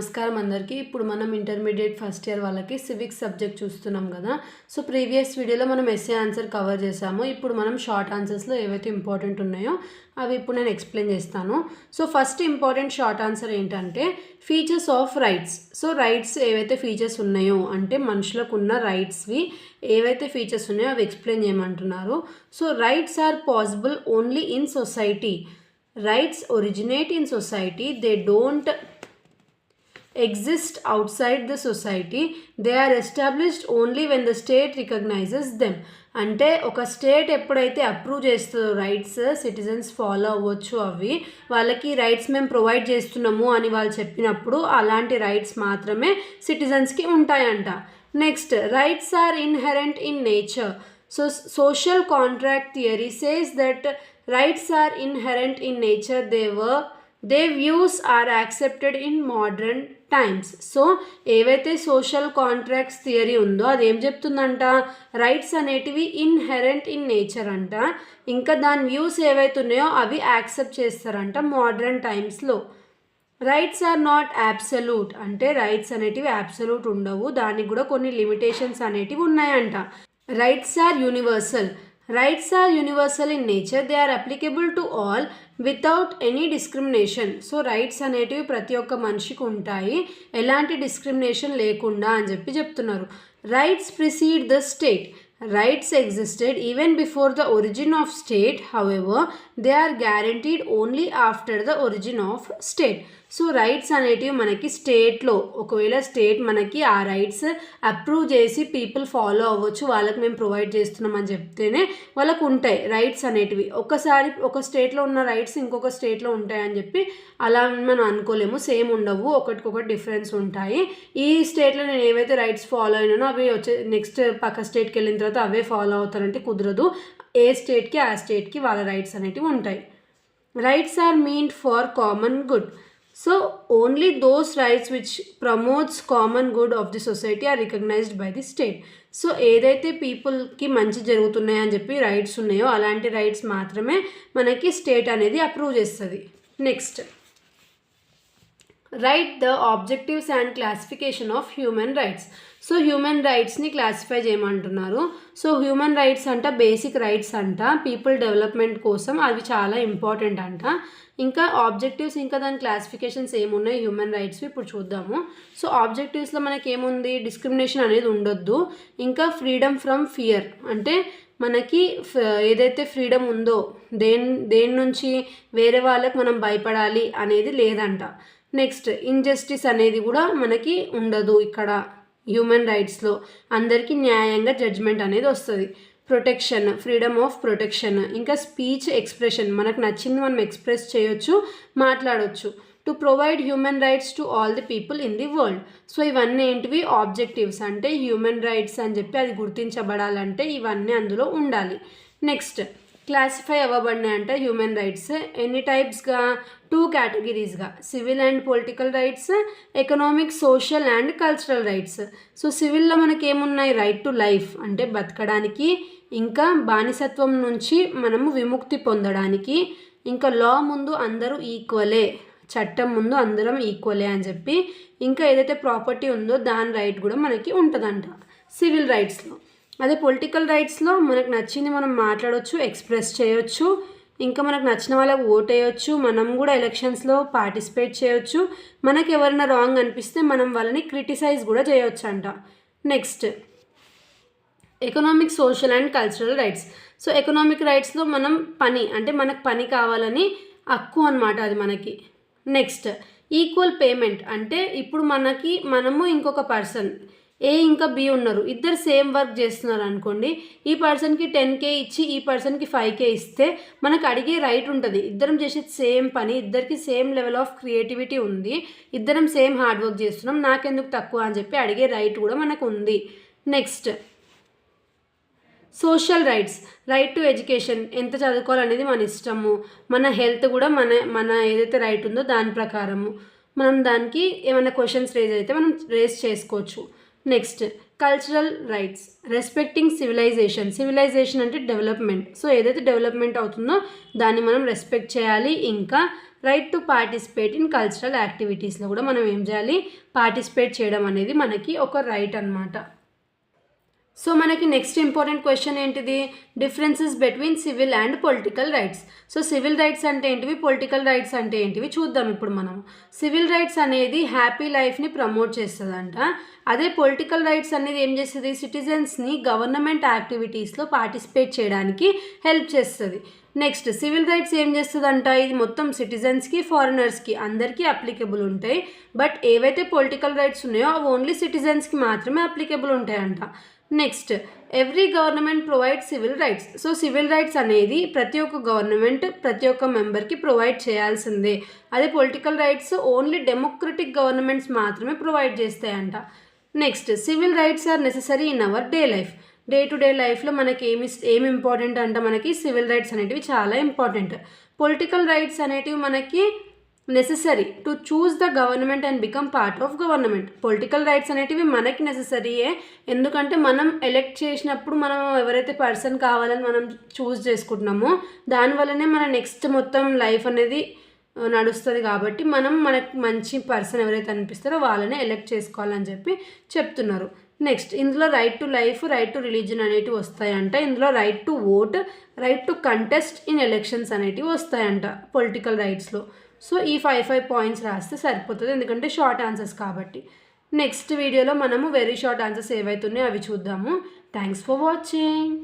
నమస్కారం అందరికీ. ఇప్పుడు మనం ఇంటర్మీడియట్ ఫస్ట్ ఇయర్ వాళ్ళకి సివిక్స్ సబ్జెక్ట్ చూస్తున్నాం కదా. సో ప్రీవియస్ వీడియోలో మనం ఎస్ఏ ఆన్సర్ కవర్ చేసాము. ఇప్పుడు మనం షార్ట్ ఆన్సర్స్లో ఏవైతే ఇంపార్టెంట్ ఉన్నాయో అవి ఇప్పుడు నేను ఎక్స్ప్లెయిన్ చేస్తాను. So first important short answer ఏంటంటే features of rights. So rights ఏవైతే ఫీచర్స్ ఉన్నాయో అంటే మనుషులకు ఉన్న రైట్స్వి ఏవైతే ఫీచర్స్ ఉన్నాయో అవి ఎక్స్ప్లెయిన్ చేయమంటున్నారు. So rights are possible only in society. Rights originate in society, they don't exist outside the society, they are established only when the state recognizes them. అంటే ఒక స్టేట్ ఎప్పుడైతే అప్రూవ్ చేస్తుందో రైట్స్ సిటిజన్స్ ఫాలో అవ్వచ్చు, అవి వాళ్ళకి rights మేము provide చేస్తున్నాము అని వాళ్ళు చెప్పినప్పుడు అలాంటి రైట్స్ మాత్రమే సిటిజన్స్కి ఉంటాయంట. Next, rights are inherent in nature. So social contract theory says that rights are inherent in nature, their views are accepted in modern times. So ఏవైతే సోషల్ కాంట్రాక్ట్స్ థియరీ ఉందో అది ఏం చెప్తుందంట, రైట్స్ అనేటివి ఇన్హెరెంట్ ఇన్ నేచర్ అంట. ఇంకా దాని views ఏవైతే ఉన్నాయో అవి యాక్సెప్ట్ చేస్తారంట మోడర్న్ టైమ్స్లో. రైట్స్ ఆర్ నాట్ అబ్సల్యూట్, అంటే రైట్స్ అనేటివి అబ్సల్యూట్ ఉండవు, దానికి కూడా కొన్ని లిమిటేషన్స్ అనేటివి ఉన్నాయంట. Rights are universal. Rights are universal in nature, they are applicable to all without any discrimination. So rights అనేటివి ప్రతి ఒక్క మనిషికి ఉంటాయి, ఎలాంటి డిస్క్రిమినేషన్ లేకుండా అని చెప్తున్నారు. Rights precede the state. Rights existed even before the origin of state, however, they are guaranteed only after the origin of state. So rights అనేటివి మనకి స్టేట్లో, ఒకవేళ స్టేట్ మనకి ఆ రైట్స్ అప్రూవ్ చేసి పీపుల్ ఫాలో అవ్వచ్చు, వాళ్ళకి మేము ప్రొవైడ్ చేస్తున్నాం అని చెప్తేనే వాళ్ళకు ఉంటాయి రైట్స్ అనేటివి. ఒకసారి ఒక స్టేట్లో ఉన్న రైట్స్ ఇంకొక స్టేట్లో ఉంటాయని చెప్పి అలా మనం అనుకోలేము, సేమ్ ఉండవు, ఒకటికొకటి డిఫరెన్స్ ఉంటాయి. ఈ స్టేట్లో నేను ఏవైతే రైట్స్ ఫాలో అయినానో అవి వచ్చే నెక్స్ట్ పక్క స్టేట్కి వెళ్ళిన తర్వాత అవే ఫాలో అవుతారంటే కుదరదు. ఏ స్టేట్కి ఆ స్టేట్కి వాళ్ళ రైట్స్ అనేటివి ఉంటాయి. Rights are meant for common good. So only those rights which promotes common good of the society are recognized by the state. So ఏదైతే పీపుల్కి మంచి జరుగుతున్నాయని చెప్పి రైట్స్ ఉన్నాయో అలాంటి రైట్స్ మాత్రమే మనకి స్టేట్ అనేది అప్రూవ్ చేస్తుంది. Next, write the objectives and classification of human rights. So human రైట్స్ని క్లాసిఫై చేయమంటున్నారు. సో హ్యూమన్ రైట్స్ అంట బేసిక్ రైట్స్ అంట, పీపుల్ డెవలప్మెంట్ కోసం అవి చాలా ఇంపార్టెంట్ అంట. ఇంకా ఆబ్జెక్టివ్స్ ఇంకా దాని క్లాసిఫికేషన్స్ ఏమున్నాయి హ్యూమన్ రైట్స్వి ఇప్పుడు చూద్దాము. సో ఆబ్జెక్టివ్స్లో మనకి ఏముంది, డిస్క్రిమినేషన్ అనేది ఉండొద్దు, ఇంకా ఫ్రీడమ్ ఫ్రమ్ ఫియర్, అంటే మనకి ఏదైతే ఫ్రీడమ్ ఉందో దేని నుంచి వేరే వాళ్ళకి మనం భయపడాలి అనేది లేదంట. నెక్స్ట్, ఇంజస్టిస్ అనేది కూడా మనకి ఉండదు ఇక్కడ హ్యూమన్ రైట్స్లో, అందరికీ న్యాయంగా జడ్జ్మెంట్ అనేది వస్తుంది. ప్రొటెక్షన్, ఫ్రీడమ్ ఆఫ్ ప్రొటెక్షన్, ఇంకా స్పీచ్ ఎక్స్ప్రెషన్, మనకు నచ్చింది మనం ఎక్స్ప్రెస్ చేయొచ్చు, మాట్లాడవచ్చు. To provide human rights to all the people in the world. So ఇవన్నీ ఏంటివి, ఆబ్జెక్టివ్స్, అంటే హ్యూమన్ రైట్స్ అని చెప్పి అది గుర్తించబడాలంటే ఇవన్నీ అందులో ఉండాలి. నెక్స్ట్, క్లాసిఫై అవ్వబడినాయి అంటే హ్యూమన్ రైట్స్ ఎన్ని టైప్స్గా, 2 కేటగిరీస్గా, civil and political rights, economic, social and cultural rights. So సివిల్లో మనకి ఏమున్నాయి, రైట్ టు లైఫ్, అంటే బతకడానికి, ఇంకా బానిసత్వం నుంచి మనము విముక్తి పొందడానికి, ఇంకా లా ముందు అందరూ ఈక్వలే, చట్టం ముందు అందరం ఈక్వలే అని చెప్పి, ఇంకా ఏదైతే ప్రాపర్టీ ఉందో దాని రైట్ కూడా మనకి ఉంటుందంట సివిల్ రైట్స్లో. అదే పొలిటికల్ రైట్స్లో మనకు నచ్చింది మనం మాట్లాడవచ్చు, ఎక్స్ప్రెస్ చేయొచ్చు, ఇంకా మనకు నచ్చిన వాళ్ళకి ఓట్ వేయవచ్చు, మనం కూడా ఎలక్షన్స్లో పార్టిసిపేట్ చేయొచ్చు, మనకు ఎవరైనా రాంగ్ అనిపిస్తే మనం వాళ్ళని క్రిటిసైజ్ కూడా చేయొచ్చు అంట. Next, economic, social and cultural rights. So economic రైట్స్లో మనం పని, అంటే మనకు పని కావాలని హక్కు అనమాట అది మనకి. నెక్స్ట్, ఈక్వల్ పేమెంట్, అంటే ఇప్పుడు మనము ఇంకొక పర్సన్ ఏ ఇంకా బి ఉన్నారు, ఇద్దరు సేమ్ వర్క్ చేస్తున్నారు అనుకోండి, ఈ పర్సన్కి 10K ఇచ్చి ఈ పర్సన్కి 5K ఇస్తే మనకు అడిగే రైట్ ఉంటుంది. ఇద్దరం చేసే సేమ్ పని, ఇద్దరికి సేమ్ లెవెల్ ఆఫ్ క్రియేటివిటీ ఉంది, ఇద్దరం సేమ్ హార్డ్ వర్క్ చేస్తున్నాం, నాకెందుకు తక్కువ అని చెప్పి అడిగే రైట్ కూడా మనకు ఉంది. Next, social rights, right to education, ఎంత చదువుకోవాలనేది మన ఇష్టము, మన హెల్త్ కూడా మన ఏదైతే రైట్ ఉందో దాని ప్రకారము మనం దానికి ఏమైనా క్వశ్చన్స్ రేజ్ అయితే మనం రేజ్ చేసుకోవచ్చు. Next, cultural rights, respecting civilization. Civilization అంటే డెవలప్మెంట్, సో ఏదైతే డెవలప్మెంట్ అవుతుందో దాన్ని మనం రెస్పెక్ట్ చేయాలి. ఇంకా right to participate in cultural యాక్టివిటీస్లో కూడా మనం ఏం చేయాలి, పార్టిసిపేట్ చేయడం అనేది మనకి ఒక రైట్ అన్నమాట. సో మనకి నెక్స్ట్ ఇంపార్టెంట్ క్వశ్చన్ ఏంటిది, differences between civil and political rights. So civil rights అంటే ఏంటివి, పొలిటికల్ రైట్స్ అంటే ఏంటివి చూద్దాం ఇప్పుడు మనం. సివిల్ రైట్స్ అనేది హ్యాపీ లైఫ్ని ప్రమోట్ చేస్తుందంట. అదే పొలిటికల్ రైట్స్ అనేది ఏం చేస్తుంది, సిటిజన్స్ని గవర్నమెంట్ యాక్టివిటీస్లో పార్టిసిపేట్ చేయడానికి హెల్ప్ చేస్తుంది. నెక్స్ట్ సివిల్ రైట్స్ ఏం చేస్తుందంట, ఇది మొత్తం సిటిజన్స్కి ఫారినర్స్కి అందరికీ అప్లికబుల్ ఉంటాయి. బట్ ఏవైతే పొలిటికల్ రైట్స్ ఉన్నాయో అవి ఓన్లీ సిటిజన్స్కి మాత్రమే అప్లికబుల్ ఉంటాయంట. Next every government provide civil rights. So civil rights అనేది ప్రతి ఒక్క గవర్నమెంట్ ప్రతి ఒక్క మెంబర్కి ప్రొవైడ్ చేయాల్సిందే. అదే political rights only democratic governments మాత్రమే ప్రొవైడ్ చేస్తాయంట. Next civil rights are necessary in our day life. Day to day లైఫ్లో మనకి ఏమి ఇంపార్టెంట్ అంటే మనకి సివిల్ రైట్స్ అనేటివి చాలా ఇంపార్టెంట్. పొలిటికల్ రైట్స్ అనేటివి మనకి necessary to choose the government and become part of government. Political rights అనేటివి మనకి నెససరీయే, ఎందుకంటే మనం ఎలెక్ట్ చేసినప్పుడు మనం ఎవరైతే పర్సన్ కావాలని మనం చూస్ చేసుకుంటున్నామో దానివల్లనే మన నెక్స్ట్ మొత్తం లైఫ్ అనేది నడుస్తుంది. కాబట్టి మనకు మంచి పర్సన్ ఎవరైతే అనిపిస్తారో వాళ్ళనే ఎలెక్ట్ చేసుకోవాలని చెప్పి చెప్తున్నారు. నెక్స్ట్ ఇందులో right to life, right to religion అనేటివి వస్తాయంట. ఇందులో right to vote, right to contest in elections అనేటివి వస్తాయంట పొలిటికల్ రైట్స్లో. సో ఈ 5 పాయింట్స్ రాస్తే సరిపోతుంది, ఎందుకంటే షార్ట్ ఆన్సర్స్ కాబట్టి. నెక్స్ట్ వీడియోలో మనము వెరీ షార్ట్ ఆన్సర్స్ ఏవైతున్నాయో అవి చూద్దాము. Thanks for watching.